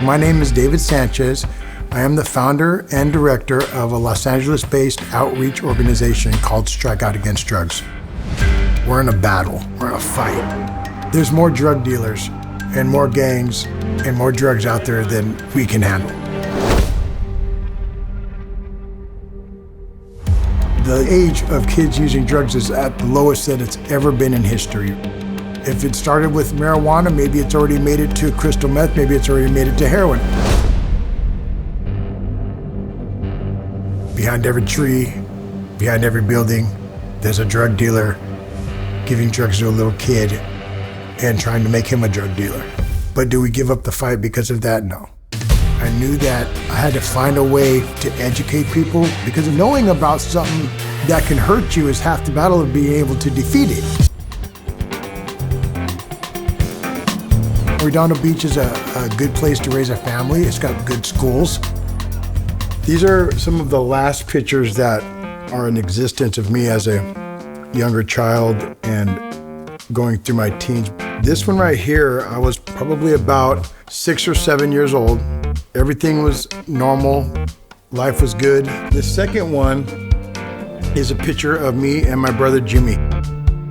My name is David Sanchez. I am the founder and director of a Los Angeles-based outreach organization called Strike Out Against Drugs. We're in a battle, we're in a fight. There's more drug dealers and more gangs and more drugs out there than we can handle. The age of kids using drugs is at the lowest that it's ever been in history. If it started with marijuana, maybe it's already made it to crystal meth, maybe it's already made it to heroin. Behind every tree, behind every building, there's a drug dealer giving drugs to a little kid and trying to make him a drug dealer. But do we give up the fight because of that? No. I knew that I had to find a way to educate people, because knowing about something that can hurt you is half the battle of being able to defeat it. Redondo Beach is a good place to raise a family. It's got good schools. These are some of the last pictures that are in existence of me as a younger child and going through my teens. This one right here, I was probably about 6 or 7 years old. Everything was normal. Life was good. The second one is a picture of me and my brother Jimmy.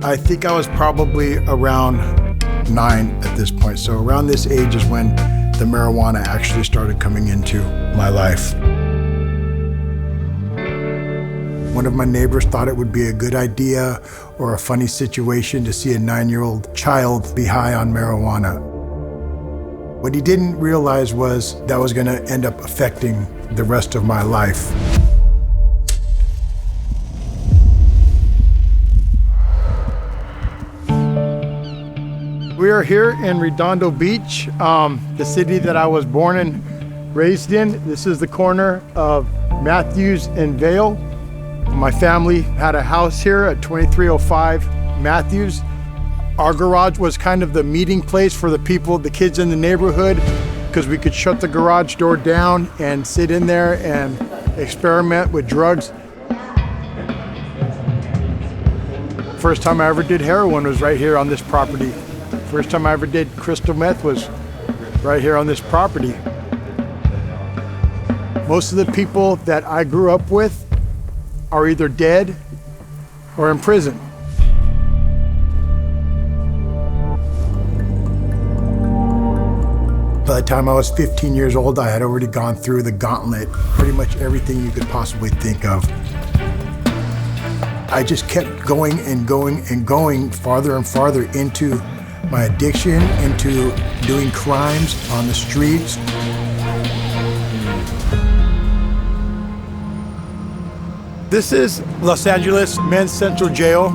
I think I was probably around 9 at this point. So around this age is when the marijuana actually started coming into my life. One of my neighbors thought it would be a good idea or a funny situation to see a 9-year-old child be high on marijuana. What he didn't realize was that was going to end up affecting the rest of my life. We are here in Redondo Beach, the city that I was born and raised in. This is the corner of Matthews and Vale. My family had a house here at 2305 Matthews. Our garage was kind of the meeting place for the people, the kids in the neighborhood, because we could shut the garage door down and sit in there and experiment with drugs. First time I ever did heroin was right here on this property. First time I ever did crystal meth was right here on this property. Most of the people that I grew up with are either dead or in prison. By the time I was 15 years old, I had already gone through the gauntlet, pretty much everything you could possibly think of. I just kept going and going and going farther and farther into my addiction, into doing crimes on the streets. This is Los Angeles Men's Central Jail,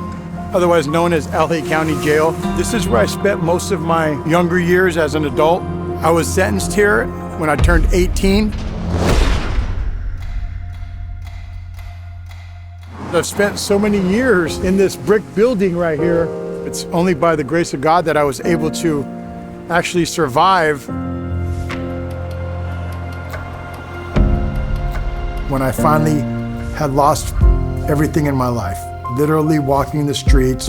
otherwise known as LA County Jail. This is where I spent most of my younger years as an adult. I was sentenced here when I turned 18. I've spent so many years in this brick building right here. It's only by the grace of God that I was able to actually survive. When I finally had lost everything in my life, literally walking the streets,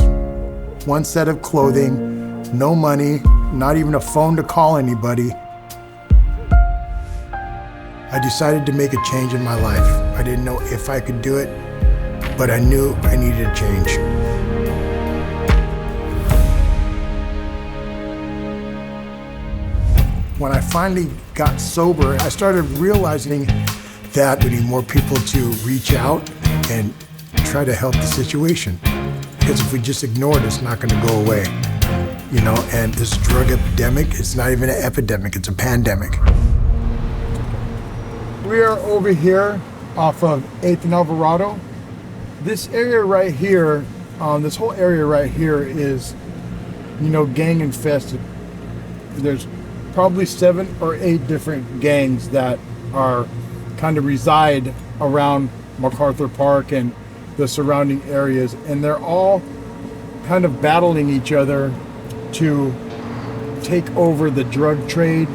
one set of clothing, no money, not even a phone to call anybody, I decided to make a change in my life. I didn't know if I could do it, but I knew I needed a change. When I finally got sober, I started realizing that we need more people to reach out and try to help the situation. Because if we just ignore it, it's not gonna go away. You know, and this drug epidemic, it's not even an epidemic, it's a pandemic. We are over here off of 8th and Alvarado. This area right here, this whole area right here is, you know, gang infested. There's probably 7 or 8 different gangs that are kind of reside around MacArthur Park and the surrounding areas, and they're all kind of battling each other to take over the drug trade.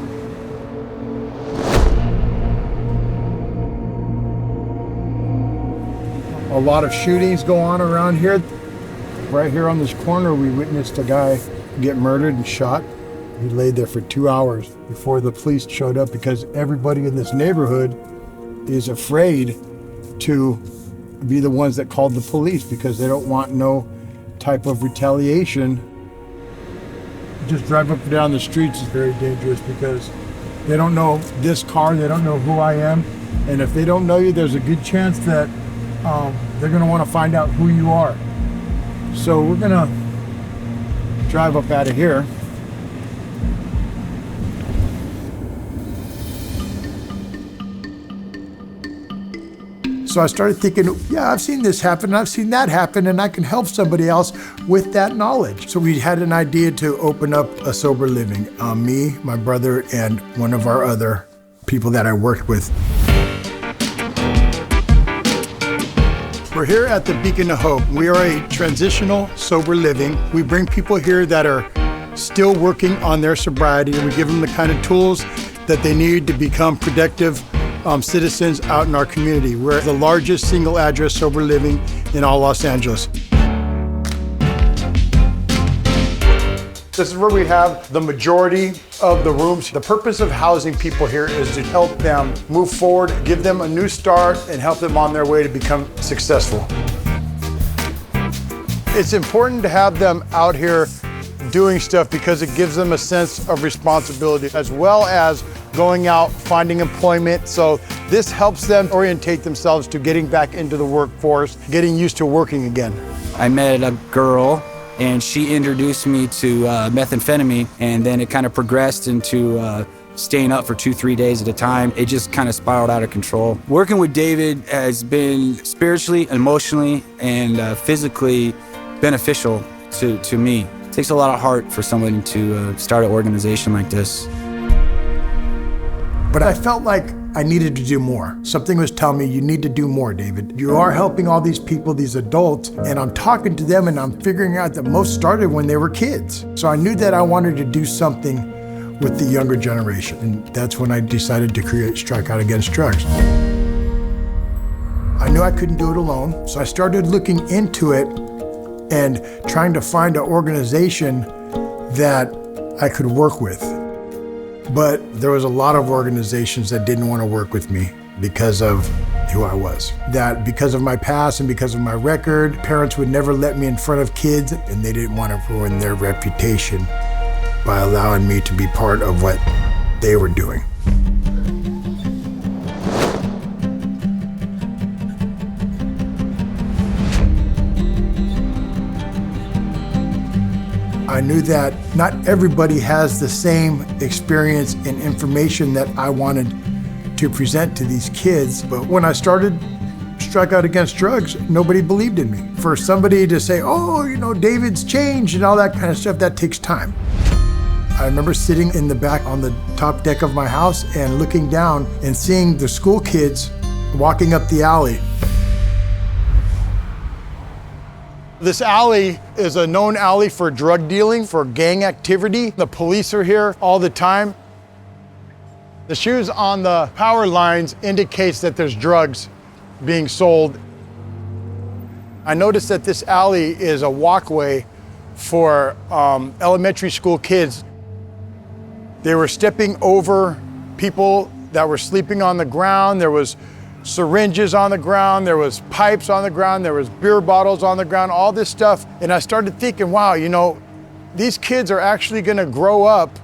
A lot of shootings go on around here. Right here on this corner, we witnessed a guy get murdered and shot. He laid there for 2 hours before the police showed up because everybody in this neighborhood is afraid to be the ones that called the police because they don't want no type of retaliation. Just drive up and down the streets is very dangerous because they don't know this car, they don't know who I am, and if they don't know you, there's a good chance that they're gonna wanna find out who you are. So we're gonna drive up out of here. So I started thinking, yeah, I've seen this happen, and I've seen that happen, and I can help somebody else with that knowledge. So we had an idea to open up a sober living. Me, my brother, and one of our other people that I worked with. We're here at the Beacon of Hope. We are a transitional sober living. We bring people here that are still working on their sobriety, and we give them the kind of tools that they need to become productive citizens out in our community. We're the largest single address sober living in all Los Angeles. This is where we have the majority of the rooms. The purpose of housing people here is to help them move forward, give them a new start, and help them on their way to become successful. It's important to have them out here doing stuff because it gives them a sense of responsibility as well as going out, finding employment. So this helps them orientate themselves to getting back into the workforce, getting used to working again. I met a girl and she introduced me to methamphetamine, and then it kind of progressed into staying up for 2-3 days at a time. It just kind of spiraled out of control. Working with David has been spiritually, emotionally, and physically beneficial to me. It takes a lot of heart for someone to start an organization like this. But I felt like I needed to do more. Something was telling me, you need to do more, David. You are helping all these people, these adults, and I'm talking to them and I'm figuring out that most started when they were kids. So I knew that I wanted to do something with the younger generation. And that's when I decided to create Strike Out Against Drugs. I knew I couldn't do it alone, so I started looking into it and trying to find an organization that I could work with. But there was a lot of organizations that didn't want to work with me because of who I was. That because of my past and because of my record, parents would never let me in front of kids, and they didn't want to ruin their reputation by allowing me to be part of what they were doing. I knew that not everybody has the same experience and information that I wanted to present to these kids. But when I started Strike Out Against Drugs, nobody believed in me. For somebody to say, oh, you know, David's changed and all that kind of stuff, that takes time. I remember sitting in the back on the top deck of my house and looking down and seeing the school kids walking up the alley. This alley is a known alley for drug dealing, for gang activity. The police are here all the time. The shoes on the power lines indicates that there's drugs being sold. I noticed that this alley is a walkway for elementary school kids. They were stepping over people that were sleeping on the ground. There was syringes on the ground, there was pipes on the ground, there was beer bottles on the ground, all this stuff. And I started thinking, wow, you know, these kids are actually gonna grow up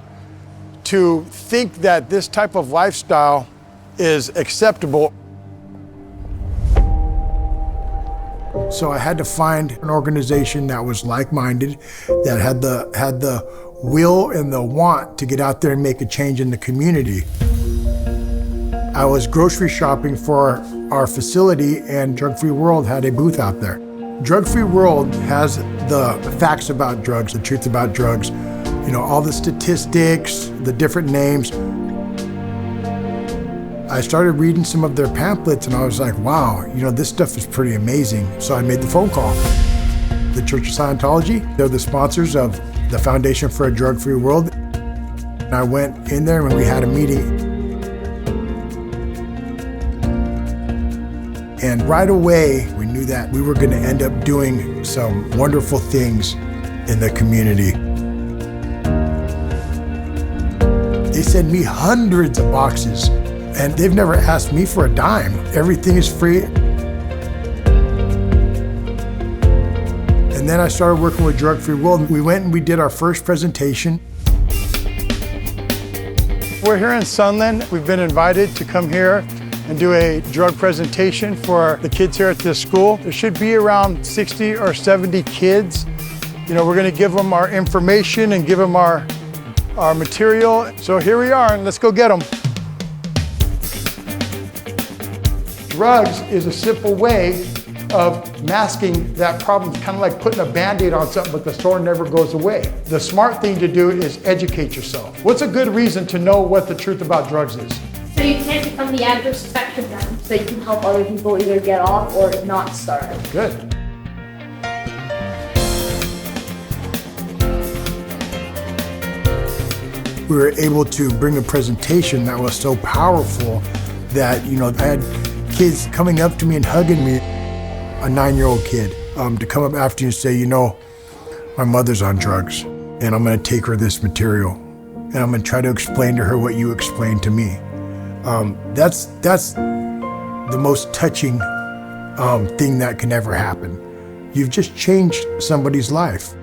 to think that this type of lifestyle is acceptable. So I had to find an organization that was like-minded, that had the will and the want to get out there and make a change in the community. I was grocery shopping for our facility, and Drug Free World had a booth out there. Drug Free World has the facts about drugs, the truth about drugs, you know, all the statistics, the different names. I started reading some of their pamphlets and I was like, wow, you know, this stuff is pretty amazing. So I made the phone call. The Church of Scientology, they're the sponsors of the Foundation for a Drug Free World. And I went in there and we had a meeting. And right away, we knew that we were going to end up doing some wonderful things in the community. They send me hundreds of boxes, and they've never asked me for a dime. Everything is free. And then I started working with Drug Free World. We went and we did our first presentation. We're here in Sunland. We've been invited to come here and do a drug presentation for the kids here at this school. There should be around 60 or 70 kids. You know, we're gonna give them our information and give them our material. So here we are, and let's go get them. Drugs is a simple way of masking that problem. It's kind of like putting a Band-Aid on something, but the sore never goes away. The smart thing to do is educate yourself. What's a good reason to know what the truth about drugs is? So you can't become the adverse effect of them, so you can help other people either get off or not start. Good. We were able to bring a presentation that was so powerful that, you know, I had kids coming up to me and hugging me, a 9-year-old kid, to come up after you and say, you know, my mother's on drugs, and I'm gonna take her this material, and I'm gonna try to explain to her what you explained to me. That's the most touching thing that can ever happen. You've just changed somebody's life.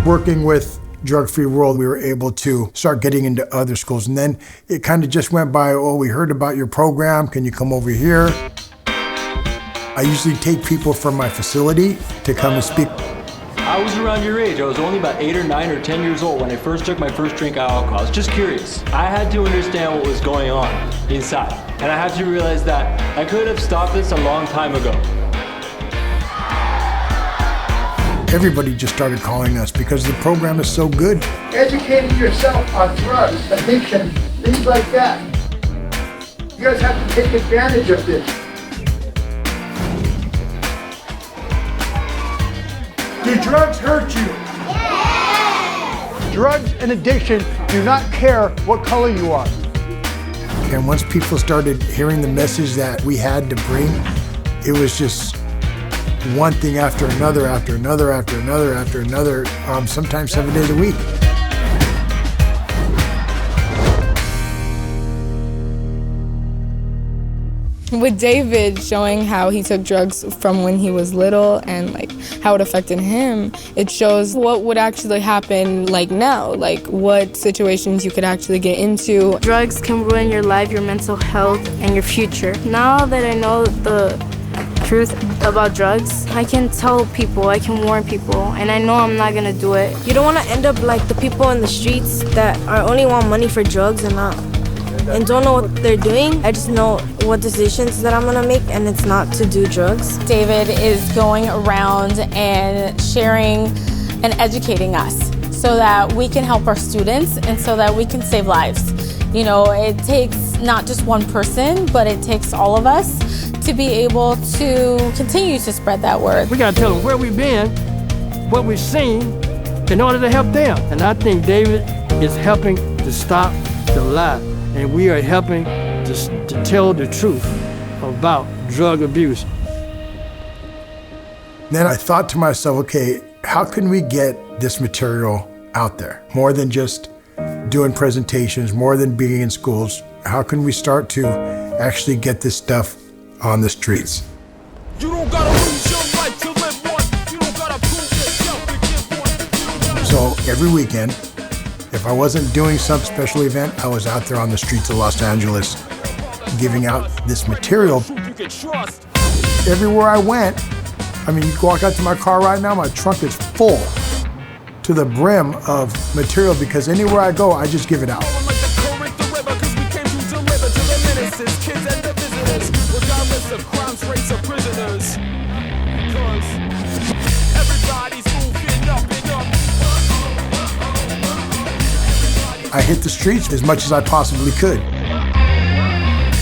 Working with Drug Free World, we were able to start getting into other schools. And then it kind of just went by, oh, we heard about your program, can you come over here? I usually take people from my facility to come and speak. I was around your age. I was only about 8 or 9 or 10 years old when I first took my first drink of alcohol. I was just curious. I had to understand what was going on inside. And I had to realize that I could have stopped this a long time ago. Everybody just started calling us because the program is so good. Educating yourself on drugs, addiction, things like that. You guys have to take advantage of this. Do drugs hurt you? Yeah! Drugs and addiction do not care what color you are. And once people started hearing the message that we had to bring, it was just one thing after another, after another, after another, after another, sometimes 7 days a week. With David showing how he took drugs from when he was little and like how it affected him, it shows what would actually happen like now, like what situations you could actually get into. Drugs can ruin your life, your mental health, and your future. Now that I know the truth about drugs, I can tell people, I can warn people, and I know I'm not gonna do it. You don't want to end up like the people in the streets that only want money for drugs and don't know what they're doing. I just know what decisions that I'm gonna make, and it's not to do drugs. David is going around and sharing and educating us so that we can help our students and so that we can save lives. You know, it takes not just one person, but it takes all of us to be able to continue to spread that word. We gotta tell them where we've been, what we've seen, in order to help them. And I think David is helping to stop the lie. And we are helping to tell the truth about drug abuse. Then I thought to myself, okay, how can we get this material out there? More than just doing presentations, more than being in schools. How can we start to actually get this stuff on the streets? You don't gotta lose your life to live one. You don't gotta prove yourself to give one. So every weekend, if I wasn't doing some special event, I was out there on the streets of Los Angeles giving out this material. Everywhere I went, I mean, you can walk out to my car right now, my trunk is full to the brim of material because anywhere I go, I just give it out. I hit the streets as much as I possibly could.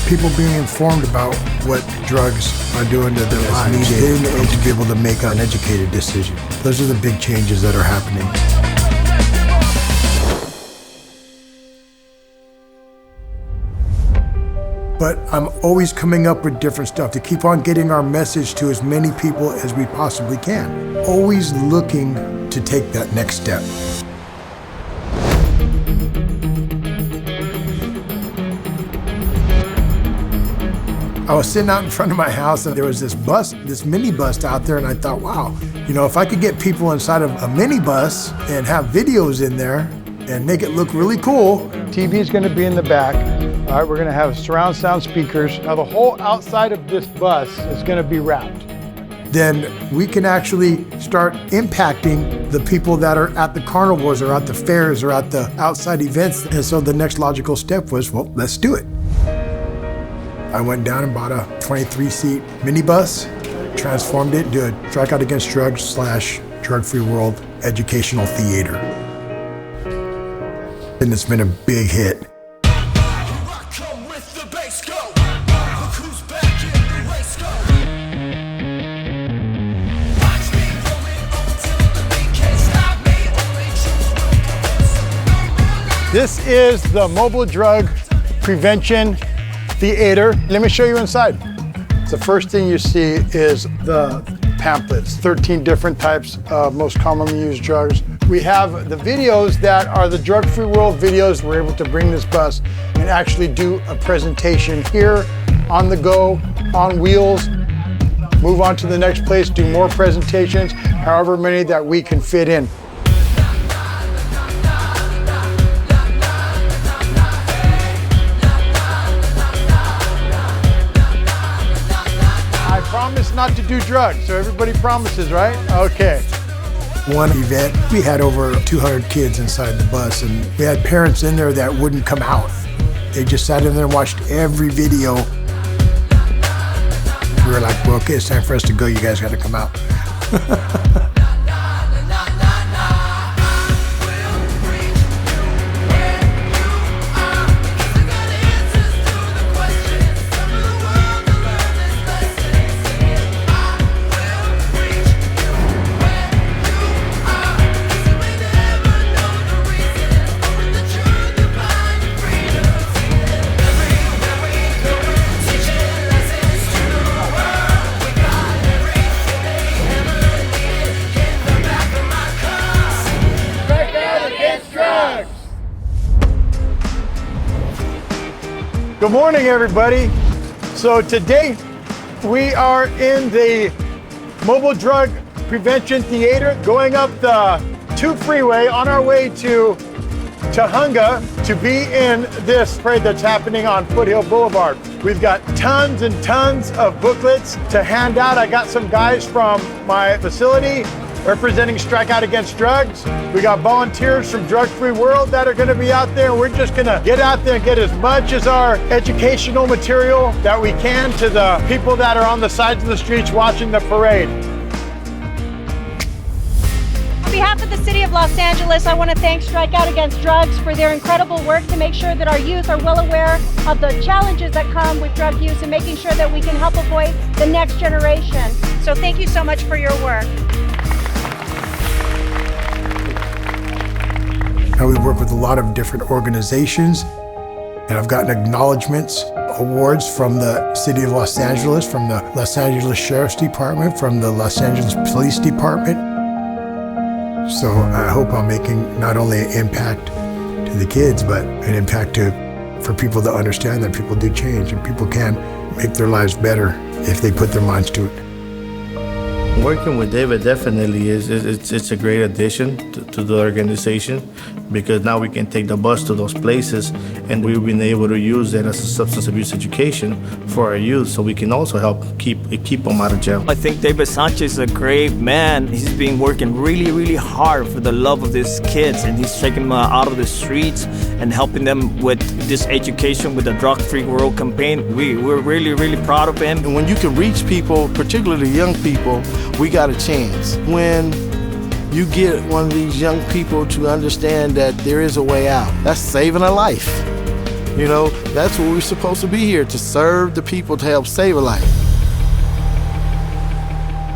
People being informed about what drugs are doing to their lives, needed to be able to make an educated decision. Those are the big changes that are happening. But I'm always coming up with different stuff to keep on getting our message to as many people as we possibly can. Always looking to take that next step. I was sitting out in front of my house and there was this bus, this minibus out there, and I thought, wow, you know, if I could get people inside of a minibus and have videos in there and make it look really cool. TV is going to be in the back. All right, we're going to have surround sound speakers. Now the whole outside of this bus is going to be wrapped. Then we can actually start impacting the people that are at the carnivals or at the fairs or at the outside events. And so the next logical step was, well, let's do it. I went down and bought a 23-seat minibus, transformed it into a Strikeout Against Drugs / Drug-Free World educational theater. And it's been a big hit. This is the Mobile Drug Prevention Theater. Let me show you inside. The first thing you see is the pamphlets, 13 different types of most commonly used drugs. We have the videos that are the Drug-Free World videos. We're able to bring this bus and actually do a presentation here, on the go, on wheels, move on to the next place, do more presentations, however many that we can fit in. Promise not to do drugs, so everybody promises, right? Okay. One event, we had over 200 kids inside the bus, and we had parents in there that wouldn't come out. They just sat in there and watched every video. We were like, well, okay, it's time for us to go. You guys got to come out. Good morning, everybody. So today we are in the Mobile Drug Prevention Theater going up the 2 freeway on our way to Tujunga to be in this parade that's happening on Foothill Boulevard. We've got tons and tons of booklets to hand out. I got some guys from my facility representing Strikeout Against Drugs. We got volunteers from Drug-Free World that are gonna be out there. We're just gonna get out there and get as much as our educational material that we can to the people that are on the sides of the streets watching the parade. On behalf of the City of Los Angeles, I want to thank Strikeout Against Drugs for their incredible work to make sure that our youth are well aware of the challenges that come with drug use and making sure that we can help avoid the next generation. So thank you so much for your work. Now we work with a lot of different organizations, and I've gotten acknowledgments, awards from the City of Los Angeles, from the Los Angeles Sheriff's Department, from the Los Angeles Police Department. So I hope I'm making not only an impact to the kids, but an impact for people to understand that people do change and people can make their lives better if they put their minds to it. Working with David definitely it's a great addition to the organization, because now we can take the bus to those places and we've been able to use that as a substance abuse education for our youth, so we can also help keep them out of jail. I think David Sanchez is a great man. He's been working really hard for the love of these kids, and he's taking them out of the streets and helping them with this education with the Drug-Free World campaign. We're really proud of him. And when you can reach people, particularly young people, we got a chance. When you get one of these young people to understand that there is a way out, that's saving a life. You know, that's what we're supposed to be here, to serve the people, to help save a life.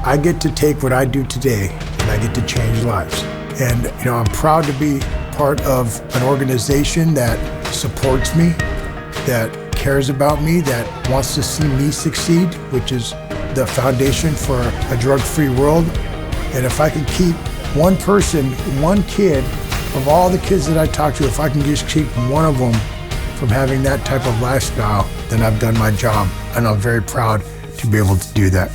I get to take what I do today and I get to change lives. And you know, I'm proud to be part of an organization that supports me, that cares about me, that wants to see me succeed, which is the foundation for a drug-free world. And if I can keep one person, one kid, of all the kids that I talk to, if I can just keep one of them from having that type of lifestyle, then I've done my job, and I'm very proud to be able to do that.